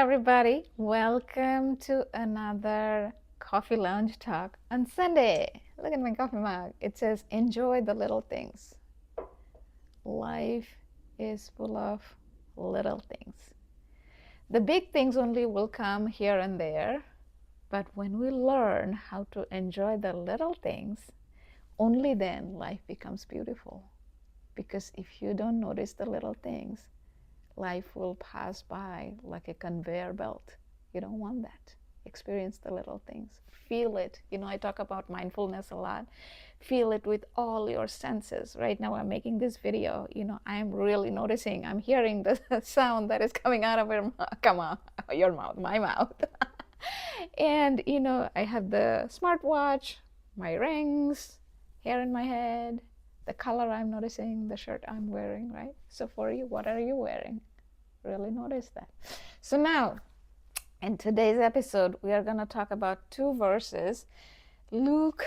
everybody. Welcome to another Coffee Lounge Talk on Sunday. Look at my coffee mug. It says, Enjoy the little things. Life is full of little things. The big things only will come here and there, but when we learn how to enjoy the little things, only then life becomes beautiful. Because if you don't notice the little things, life will pass by like a conveyor belt. You don't want that. Experience the little things. Feel it. I talk about mindfulness a lot. Feel it with all your senses. Right now, I'm making this video. I'm really noticing. I'm hearing the sound that is coming out of your mouth, my mouth. And, I have the smartwatch, my rings, hair in my head, the color I'm noticing, the shirt I'm wearing, right? So for you, what are you wearing? Really notice that. So now, in today's episode, we are going to talk about two verses. Luke,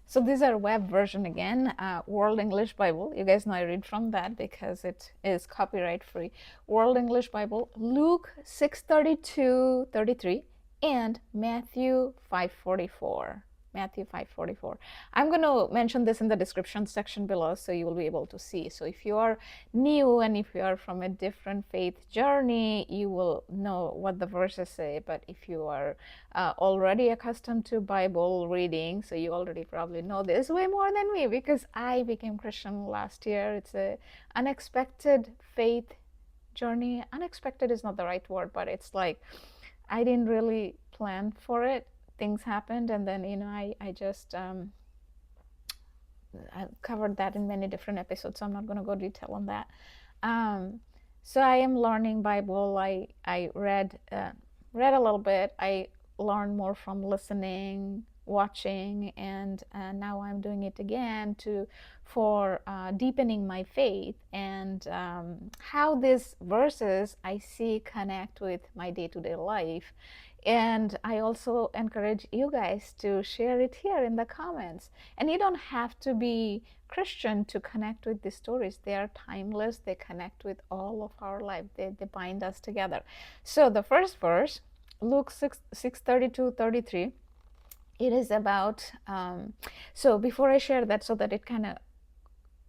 so these are web version again, World English Bible. You guys know I read from that because it is copyright free. World English Bible, Luke 6:32-33, and Matthew 5:44. Matthew 5:44. I'm going to mention this in the description section below so you will be able to see. So if you are new and if you are from a different faith journey, you will know what the verses say. But if you are already accustomed to Bible reading, so you already probably know this way more than me because I became Christian last year. It's an unexpected faith journey. Unexpected is not the right word, but it's like I didn't really plan for it. Things happened, and then I just I covered that in many different episodes, so I'm not going to go detail on that. So I am learning Bible. I read a little bit. I learned more from listening, watching, and now I'm doing it again for deepening my faith and how these verses I see connect with my day-to-day life. And I also encourage you guys to share it here in the comments. And you don't have to be Christian to connect with these stories. They are timeless. They connect with all of our life. They bind us together. So the first verse, Luke 6:32-33, it is about, so before I share that so that it kind of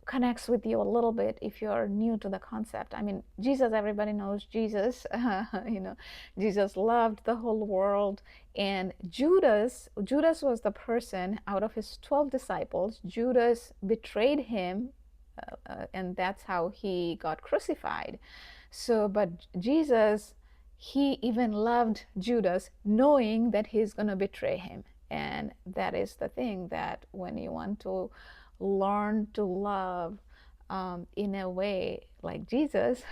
connects with you a little bit if you're new to the concept. I mean, Jesus, everybody knows Jesus. Jesus loved the whole world. And Judas was the person out of his 12 disciples. Judas betrayed him, and that's how he got crucified. So, but Jesus, he even loved Judas, knowing that he's going to betray him. And that is the thing, that when you want to learn to love in a way like Jesus,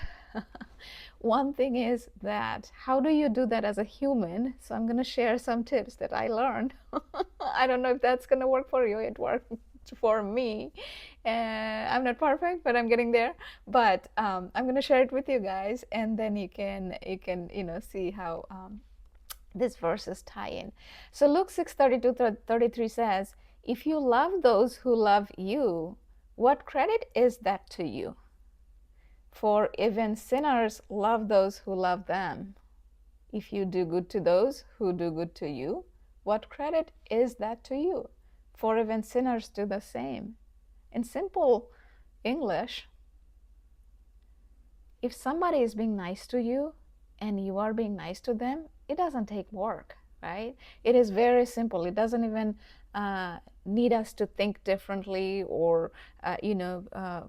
one thing is that how do you do that as a human? So I'm going to share some tips that I learned. I don't know if that's going to work for you. It worked for me. I'm not perfect, but I'm getting there. But I'm going to share it with you guys, and then you can see how these verses tie in. So Luke 6:32-33 says, if you love those who love you, what credit is that to you? For even sinners love those who love them. If you do good to those who do good to you, what credit is that to you? For even sinners do the same. In simple English, if somebody is being nice to you and you are being nice to them, it doesn't take work, right? It is very simple. It doesn't even need us to think differently or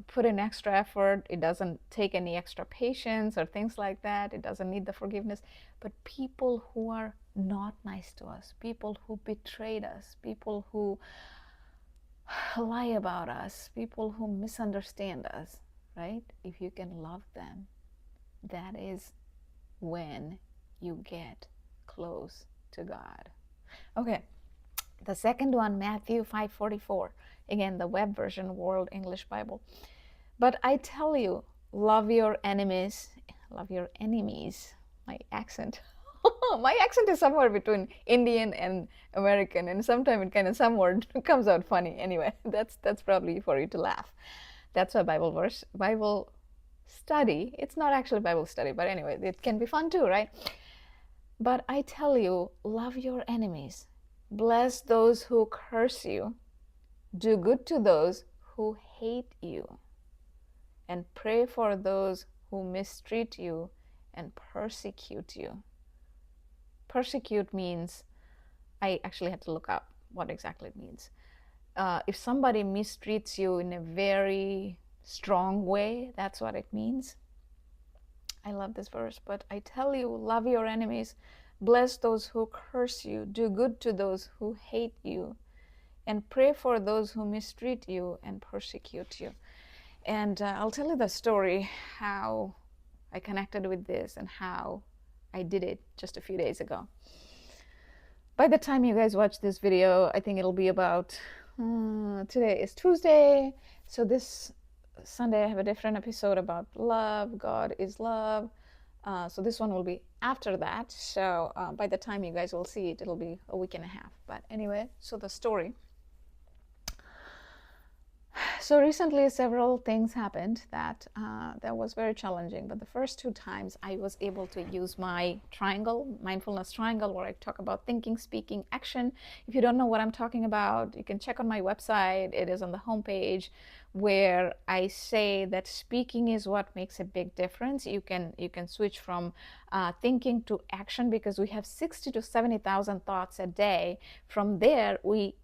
put in extra effort. It doesn't take any extra patience or things like that. It doesn't need the forgiveness. But people who are not nice to us, people who betrayed us, people who lie about us, people who misunderstand us, right? If you can love them, that is when you get close to God. Okay. The second one, Matthew 5:44. Again, the web version, World English Bible. But I tell you, love your enemies. Love your enemies. My accent. My accent is somewhere between Indian and American, and sometimes it kind of somewhere comes out funny. Anyway, that's probably for you to laugh. That's a Bible study. It's not actually Bible study, but anyway, it can be fun too, right? But I tell you, love your enemies, bless those who curse you, do good to those who hate you, and pray for those who mistreat you and persecute you. Persecute means, I actually had to look up what exactly it means. If somebody mistreats you in a very strong way, that's what it means. I love this verse, but I tell you, love your enemies, bless those who curse you, do good to those who hate you, and pray for those who mistreat you and persecute you. And I'll tell you the story how I connected with this and how I did it just a few days ago. By the time you guys watch this video, I think it'll be about, today is Tuesday, so this Sunday I have a different episode about love, God is love. So this one will be after that. So by the time you guys will see it, it'll be a week and a half. But anyway, so the story. So recently several things happened that was very challenging, but the first two times I was able to use my triangle, mindfulness triangle, where I talk about thinking, speaking, action. If you don't know what I'm talking about, you can check on my website. It is on the homepage, where I say that speaking is what makes a big difference. You can switch from thinking to action, because we have 60 to 70,000 thoughts a day. From there we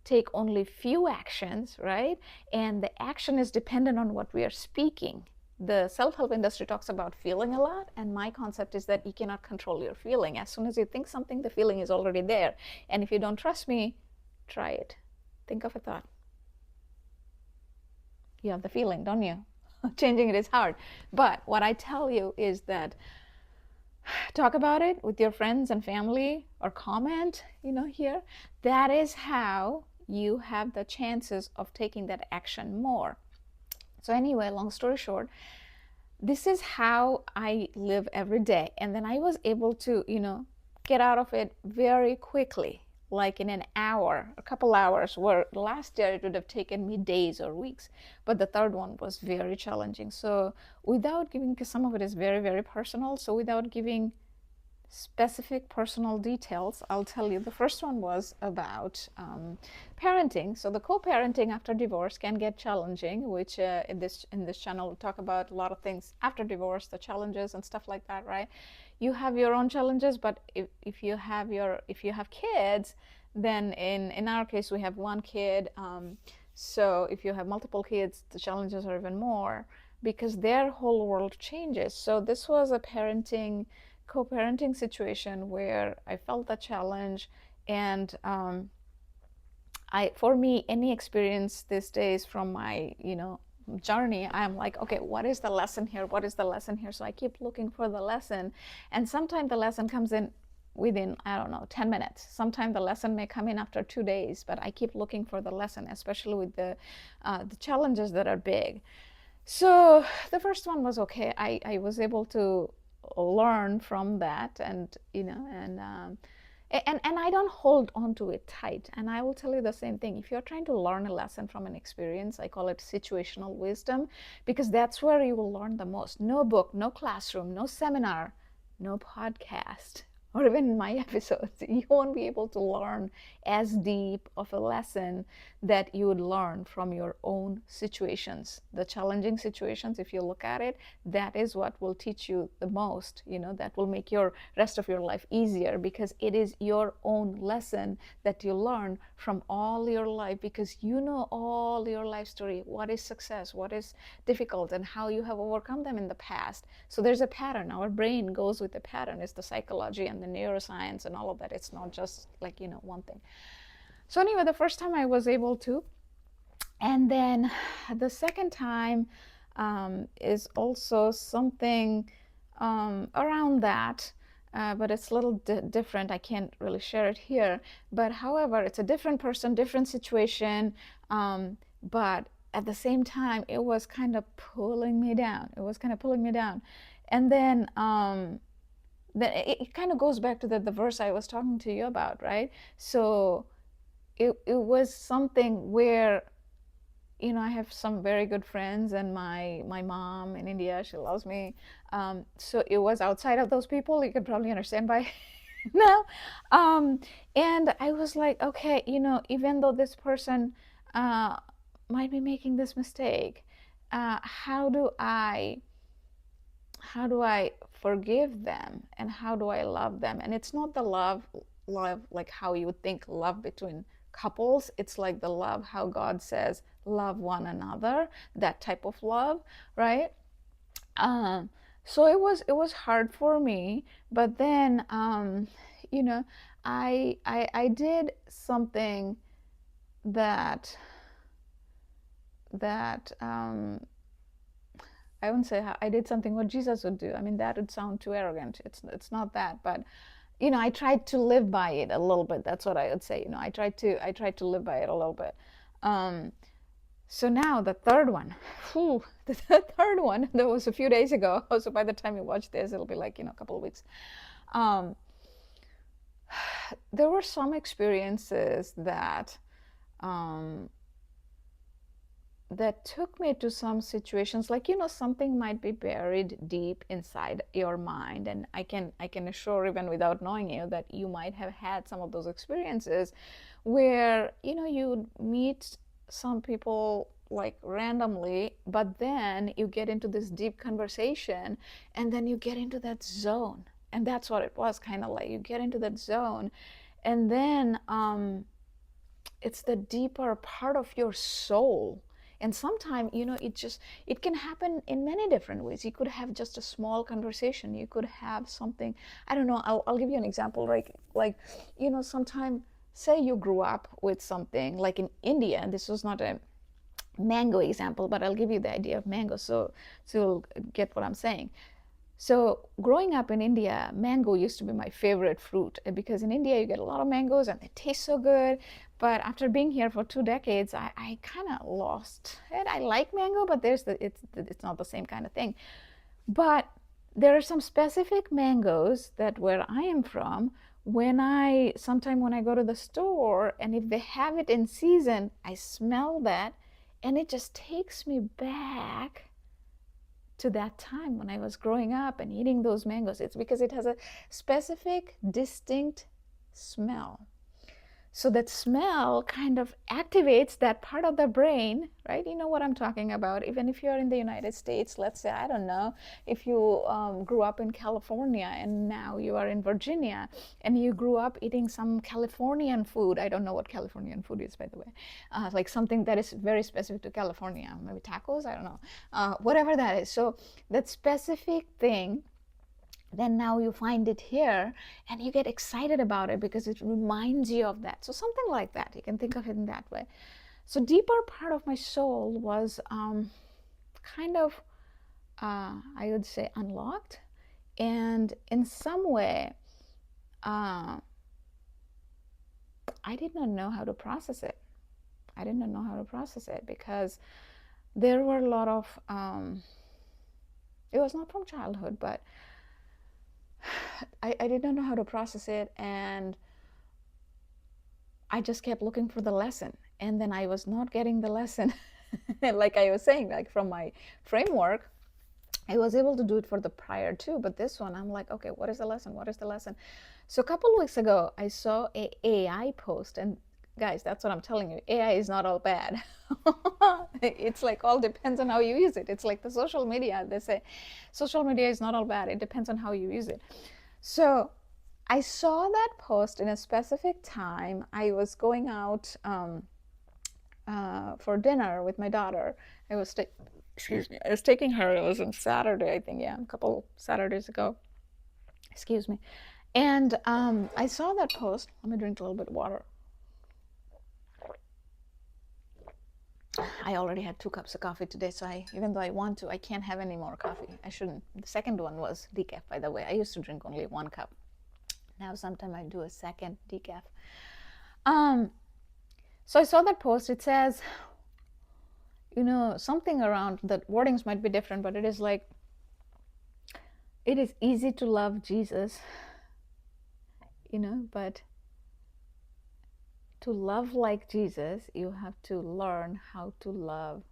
take only few actions, right? And the action is dependent on what we are speaking. The self-help industry talks about feeling a lot, and my concept is that you cannot control your feeling. As soon as you think something, the feeling is already there. And if you don't trust me, try it. Think of a thought. You have the feeling, don't you? Changing it is hard. But what I tell you is that talk about it with your friends and family, or comment, here. That is how you have the chances of taking that action more. So anyway, long story short, this is how I live every day. And then I was able to, get out of it very quickly, like in an hour, a couple hours, where last year it would have taken me days or weeks. But the third one was very challenging. So without giving, because some of it is very, very personal, so without giving specific personal details, I'll tell you. The first one was about parenting. So the co-parenting after divorce can get challenging, which in this channel we'll talk about a lot of things after divorce, the challenges and stuff like that, right? You have your own challenges, but if you have kids, then in our case we have one kid. So if you have multiple kids, the challenges are even more, because their whole world changes. So this was a co-parenting situation where I felt the challenge. And for me, any experience these days from my journey, I'm like, okay, what is the lesson here? What is the lesson here? So I keep looking for the lesson, and sometimes the lesson comes in within, I don't know, 10 minutes. Sometimes the lesson may come in after 2 days, but I keep looking for the lesson, especially with the challenges that are big. So the first one was okay. I was able to learn from that, and and I don't hold on to it tight. And I will tell you the same thing. If you're trying to learn a lesson from an experience, I call it situational wisdom, because that's where you will learn the most. No book, no classroom, no seminar, no podcast, or even my episodes, you won't be able to learn as deep of a lesson that you would learn from your own situations. The challenging situations, if you look at it, that is what will teach you the most. That will make your rest of your life easier, because it is your own lesson that you learn from all your life, because you know all your life story, what is success, what is difficult, and how you have overcome them in the past. So there's a pattern. Our brain goes with the pattern. It's the psychology and the neuroscience and all of that. It's not just like one thing. So anyway, the first time I was able to, and then the second time is also something around that, but it's a little different. I can't really share it here, but however, it's a different person, different situation, but at the same time it was kind of pulling me down. And then it kind of goes back to the verse I was talking to you about, right? So it was something where I have some very good friends, and my mom in India, she loves me. So it was outside of those people. You could probably understand by No, um, and I was like, okay, even though this person uh, might be making this mistake, how do I forgive them, and how do I love them? And it's not the love like how you would think love between couples. It's like the love how God says love one another, that type of love, right? Um, so it was hard for me, but then you know, I did something that that I wouldn't say how, I did something what Jesus would do. I mean, that would sound too arrogant. It's not that, but I tried to live by it a little bit. That's what I would say. I tried to live by it a little bit. Um, so now the third one, whew, the third one that was a few days ago. So by the time you watch this, it'll be like a couple of weeks. Um, there were some experiences um, that took me to some situations, like something might be buried deep inside your mind, and I can assure, even without knowing you, that you might have had some of those experiences where you meet some people like randomly, but then you get into this deep conversation, and then you get into that zone. And that's what it was, kind of like you get into that zone, and then it's the deeper part of your soul. And sometimes it can happen in many different ways. You could have just a small conversation, you could have something, I don't know, I'll give you an example, like sometime, say you grew up with something like in India, and this was not a mango example, but I'll give you the idea of mango, so you'll get what I'm saying. So growing up in India, mango used to be my favorite fruit, because in India you get a lot of mangoes and they taste so good. But after being here for 2 decades, I kind of lost it. I like mango, but it's not the same kind of thing. But there are some specific mangoes that where I am from, when I go to the store, and if they have it in season, I smell that, and it just takes me back to that time when I was growing up and eating those mangoes. It's because it has a specific, distinct smell. So that smell kind of activates that part of the brain, right? You know what I'm talking about. Even if you're in the United States, let's say, I don't know, if you grew up in California and now you are in Virginia, and you grew up eating some Californian food. I don't know what Californian food is, by the way. Like something that is very specific to California, maybe tacos, I don't know. Whatever that is. So that specific thing, then now you find it here, and you get excited about it because it reminds you of that. So something like that, you can think of it in that way. So deeper part of my soul was kind of I would say unlocked, and in some way I did not know how to process it. I did not know how to process it because there were a lot of it was not from childhood, but I did not know how to process it, and I just kept looking for the lesson, and then I was not getting the lesson. Like I was saying, like from my framework, I was able to do it for the prior two, but this one I'm like, okay, what is the lesson? What is the lesson? So a couple of weeks ago, I saw a AI post, and guys, that's what I'm telling you. AI is not all bad. It's like all depends on how you use it. It's like the social media. They say social media is not all bad. It depends on how you use it. So I saw that post in a specific time. I was going out for dinner with my daughter. I was excuse me. I was taking her. It was on Saturday, I think. Yeah, a couple Saturdays ago. Excuse me. And I saw that post. Let me drink a little bit of water. I already had 2 cups of coffee today, so even though I want to, I can't have any more coffee. I shouldn't. The second one was decaf, by the way. I used to drink only 1 cup. Now sometimes I do a second decaf. So I saw that post. It says, something around that, wordings might be different, but it is like, it is easy to love Jesus, but to love like Jesus, you have to learn how to love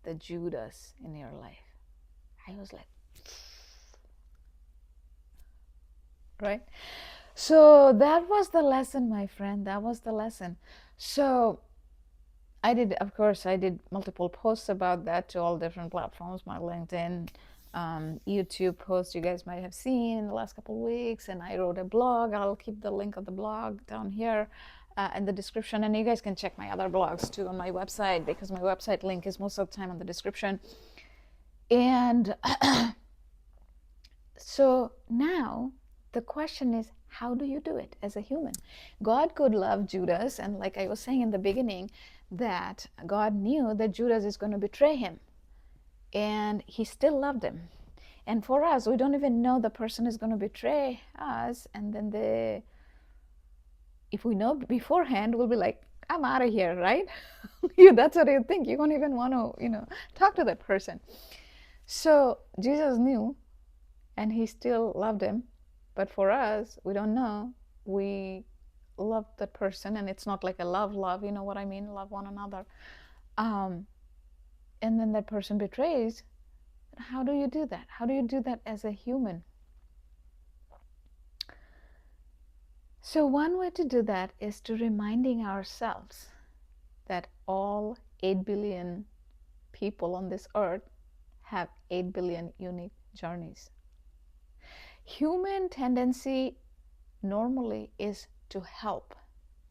the Judas in your life. I was like, right? So that was the lesson, my friend. That was the lesson. So I did, of course, I did multiple posts about that to all different platforms, my LinkedIn, YouTube posts you guys might have seen in the last couple of weeks. And I wrote a blog. I'll keep the link of the blog down here in the description. And you guys can check my other blogs too on my website, because my website link is most of the time on the description. And so now the question is, how do you do it as a human? God could love Judas, and like I was saying in the beginning, that God knew that Judas is going to betray him, and he still loved him. And for us, we don't even know the person is going to betray us, and then if we know beforehand, we'll be like, I'm out of here, right? That's what you think. You don't even want to, talk to that person. So Jesus knew, and he still loved him. But for us, we don't know. We love that person, and it's not like a love, you know what I mean? Love one another. And then that person betrays. How do you do that? How do you do that as a human? So one way to do that is to reminding ourselves that all 8 billion people on this earth have 8 billion unique journeys. Human tendency normally is to help,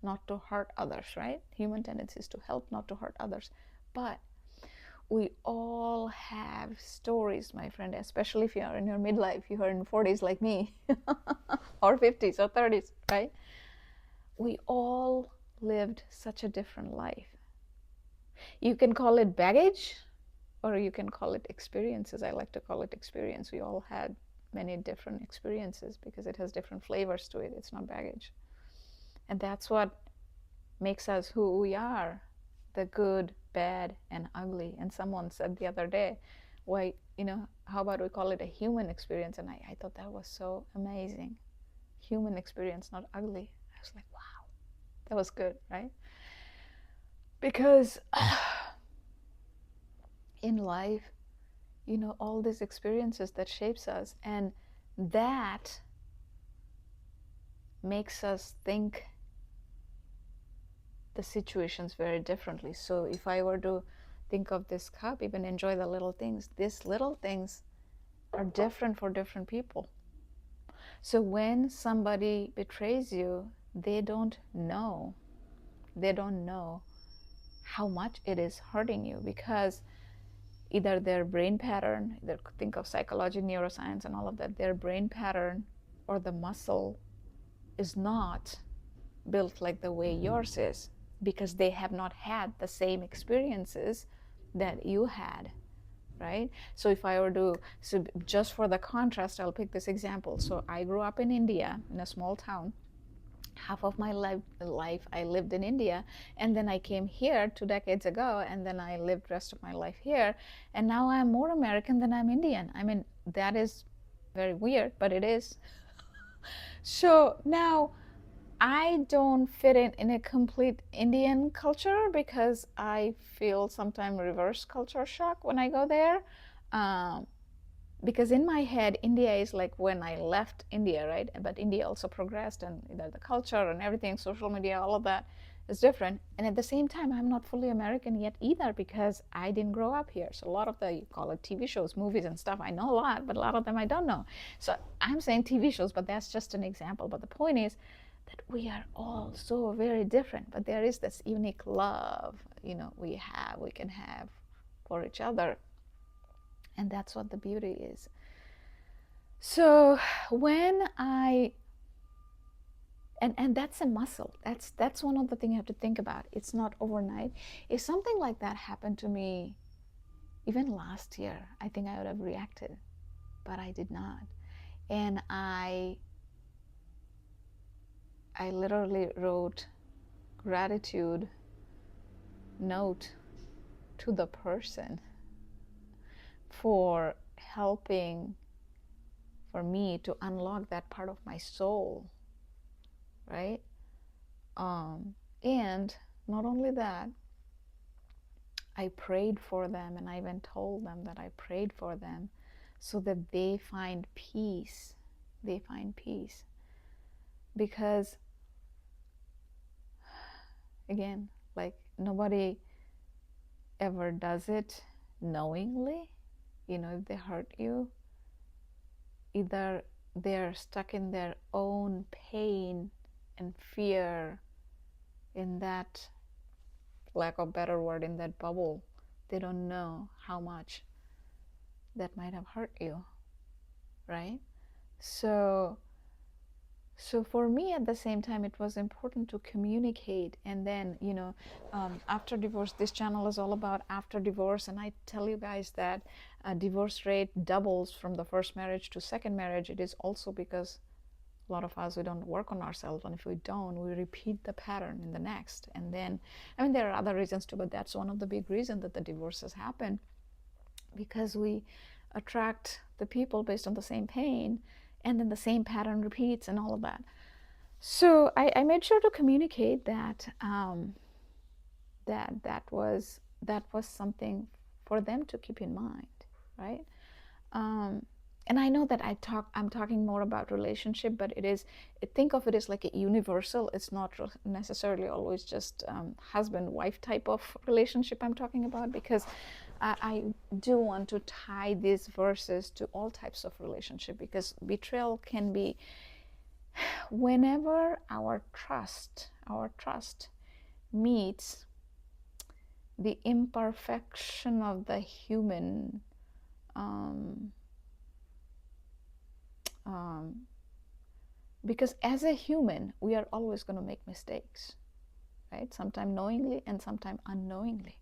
not to hurt others, right? Human tendency is to help, not to hurt others. But we all have stories, my friend, especially if you are in your midlife, you are in 40s like me, or 50s or 30s, right? We all lived such a different life. You can call it baggage, or you can call it experiences. I like to call it experience. We all had many different experiences because it has different flavors to it. It's not baggage. And that's what makes us who we are, the good, bad, and ugly. And someone said the other day, why, how about we call it a human experience? And I thought that was so amazing. Human experience, not ugly. I was like, wow, that was good, right? Because in life, all these experiences that shapes us, and that makes us think the situations very differently. So if I were to think of this cup, even enjoy the little things, these little things are different for different people. So when somebody betrays you, they don't know how much it is hurting you, because either their brain pattern, either think of psychology, neuroscience, and all of that, their brain pattern or the muscle is not built like the way yours is, because they have not had the same experiences that you had, right? So if I were to, so just for the contrast, I'll pick this example. So I grew up in India, in a small town. Half of my life I lived in India, and then I came here 2 decades ago, and then I lived rest of my life here, and now I'm more American than I'm Indian. I mean, that is very weird, but it is. So now I don't fit in a complete Indian culture, because I feel sometimes reverse culture shock when I go there. Because in my head, India is like when I left India, right? But India also progressed, and the culture and everything, social media, all of that is different. And at the same time, I'm not fully American yet either, because I didn't grow up here. So a lot of the, you call it TV shows, movies and stuff, I know a lot, but a lot of them I don't know. So I'm saying TV shows, but that's just an example. But the point is that we are all so very different, but there is this unique love, we can have for each other. And that's what the beauty is. So when and that's a muscle. That's one of the things you have to think about. It's not overnight. If something like that happened to me even last year, I think I would have reacted, but I did not. And I literally wrote gratitude note to the person for helping for me to unlock that part of my soul, right? And not only that, I prayed for them, and I even told them that I prayed for them so that they find peace. They find peace. because again, like nobody ever does it knowingly. If they hurt you, either they're stuck in their own pain and fear, in that, lack of better word, in that bubble. They don't know how much that might have hurt you, right? So for me, at the same time, it was important to communicate. And then, after divorce, this channel is all about after divorce. And I tell you guys that divorce rate doubles from the first marriage to second marriage. It is also because a lot of us, we don't work on ourselves. And if we don't, we repeat the pattern in the next. And then, there are other reasons too, but that's one of the big reasons that the divorces happen, because we attract the people based on the same pain, and then the same pattern repeats and all of that. So I made sure to communicate that that was something for them to keep in mind, right? And I know that I'm talking more about relationship, but think of it as like a universal. It's not necessarily always just husband-wife type of relationship I'm talking about, because I do want to tie these verses to all types of relationship, because betrayal can be whenever our trust meets the imperfection of the human, because as a human, we are always going to make mistakes, right? Sometimes knowingly and sometimes unknowingly.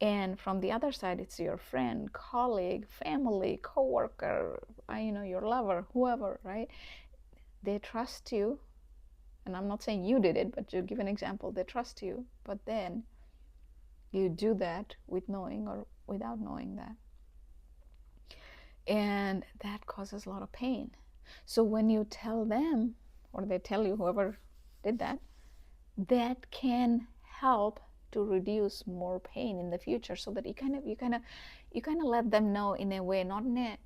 And from the other side, it's your friend, colleague, family, coworker, your lover, whoever, right? They trust you. And I'm not saying you did it, but to give an example, they trust you. But then you do that with knowing or without knowing that. And that causes a lot of pain. So when you tell them, or they tell you, whoever did that, that can help to reduce more pain in the future, so that you kind of let them know in a way, not in a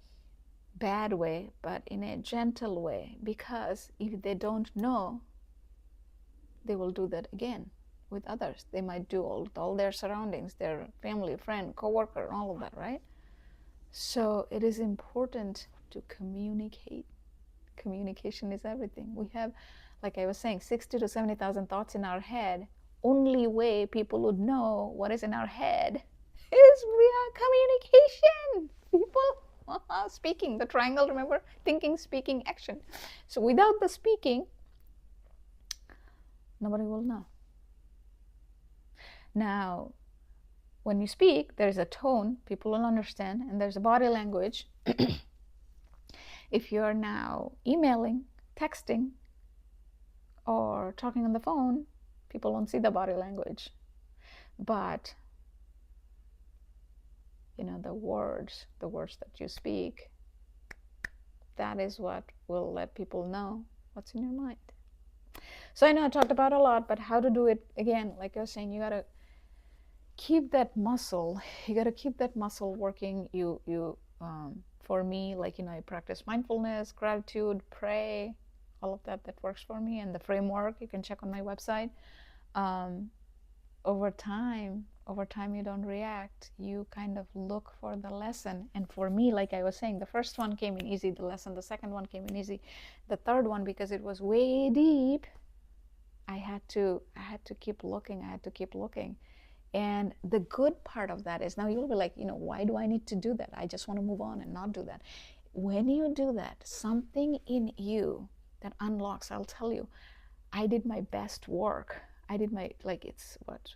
bad way, but in a gentle way. Because if they don't know, they will do that again with others. They might do all their surroundings, their family, friend, coworker, all of that, right? So it is important to communicate. Communication is everything. We have, like I was saying, 60 to 70,000 thoughts in our head. Only way people would know what is in our head is via communication. People speaking, the triangle, remember? Thinking, speaking, action. So without the speaking, nobody will know. Now, when you speak, there's a tone, people will understand, and there's a body language. If you're now emailing, texting, or talking on the phone, people won't see the body language. But the words that you speak, that is what will let people know what's in your mind. So I know I talked about a lot, but how to do it, again, like I was saying, you gotta keep that muscle. You gotta keep that muscle working. For me, I practice mindfulness, gratitude, pray, all of that works for me. And the framework, you can check on my website. Over time, you don't react. You kind of look for the lesson. And for me, like I was saying, the first one came in easy, the lesson. The second one came in easy. The third one, because it was way deep, I had to keep looking. And the good part of that is, now you'll be like, why do I need to do that? I just want to move on and not do that. When you do that, something in you that unlocks. I'll tell you, I did my best work. I did my, it's what,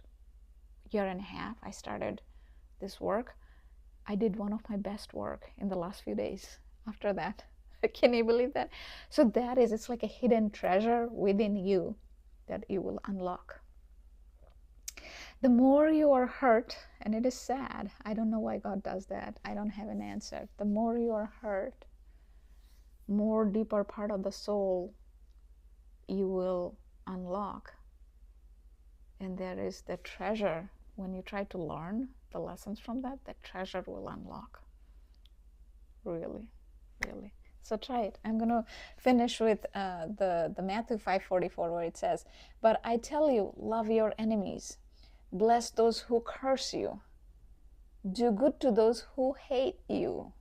year and a half I started this work. I did one of my best work in the last few days after that. Can you believe that? So it's like a hidden treasure within you that you will unlock. The more you are hurt, and it is sad, I don't know why God does that. I don't have an answer. The more you are hurt, more deeper part of the soul you will unlock. And there is the treasure. When you try to learn the lessons from that treasure will unlock. Really, really. So try it. I'm going to finish with the Matthew 5:44 where it says, "But I tell you, love your enemies, bless those who curse you, do good to those who hate you,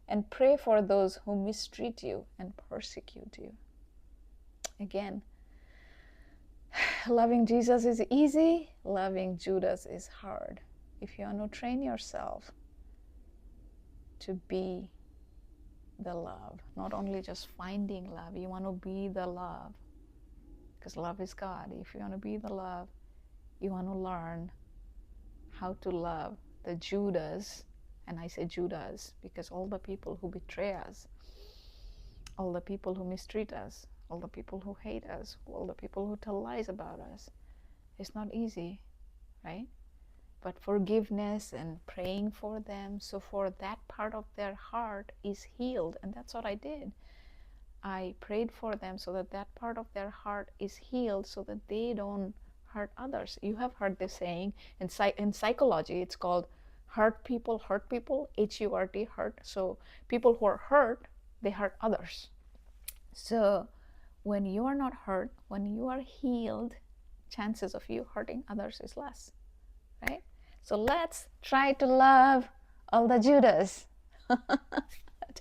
and pray for those who mistreat you and persecute you." Again, loving Jesus is easy, loving Judas is hard. If you want to train yourself to be the love, not only just finding love, you want to be the love, because love is God. If you want to be the love, you want to learn how to love the Judas. And I say Judas because all the people who betray us, all the people who mistreat us, all the people who hate us, all the people who tell lies about us, it's not easy, right? But forgiveness and praying for them, so for that part of their heart is healed. And that's what I did. I prayed for them so that that part of their heart is healed, so that they don't hurt others. You have heard this saying in psychology, it's called hurt people, H-U-R-T, hurt. So people who are hurt, they hurt others. So when you are not hurt, when you are healed, chances of you hurting others is less, right? So let's try to love all the Judas.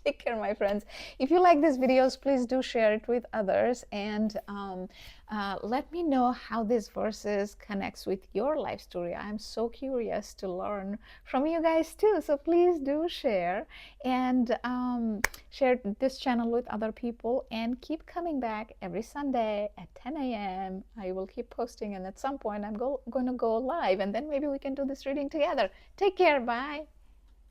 Take care, my friends. If you like these videos, please do share it with others, and let me know how these verses connects with your life story. I'm so curious to learn from you guys too. So please do share, and share this channel with other people, and keep coming back every Sunday at 10 a.m. I will keep posting, and at some point I'm going to go live, and then maybe we can do this reading together. Take care. Bye.